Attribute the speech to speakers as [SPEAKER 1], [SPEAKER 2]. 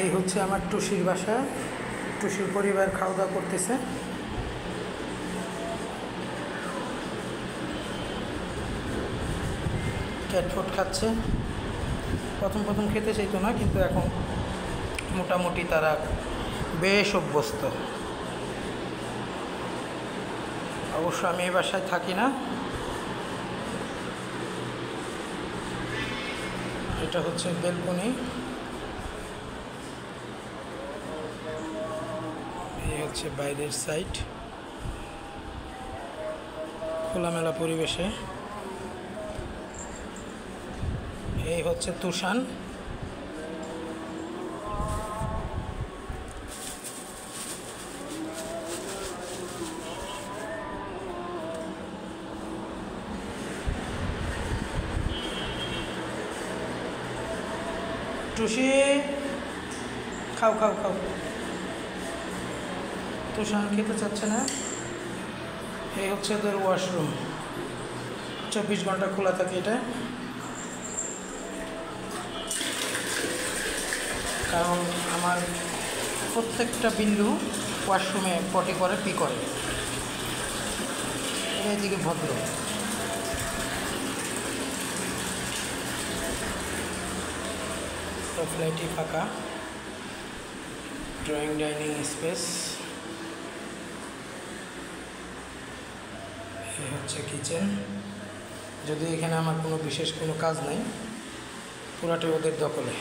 [SPEAKER 1] এই হচ্ছে আমার টুসির বাসা। টুসির পরিবার খাওয়া দাওয়া করতেছে। ক্যাট ফুড খাচ্ছে। প্রথম প্রথম খেতে চাইতো না, কিন্তু এখন মোটামুটি তারা বেশ অভ্যস্ত। অবশ্য আমি এই বাসায় থাকি না। এটা হচ্ছে বেলকনি। এই হচ্ছে বাইরের সাইড, খোলামেলা পরিবেশে। এই হচ্ছে তুষান। টুসি খাও খাও খাও। তুষান খেতে চাচ্ছে না। এই হচ্ছে ওদের ওয়াশরুম, 24 ঘন্টা খোলা থাকে এটা, কারণ আমার প্রত্যেকটা বিল্লু ওয়াশরুমে পটি করে, পি করে। এদিকে ভদ্র। ফ্ল্যাটই ফাঁকা। Drawing dining space. এই হচ্ছে কিচেন। যদি এখানে আমার কোনো বিশেষ কোনো কাজ নাই, পুরাটাই ওদের দখলে।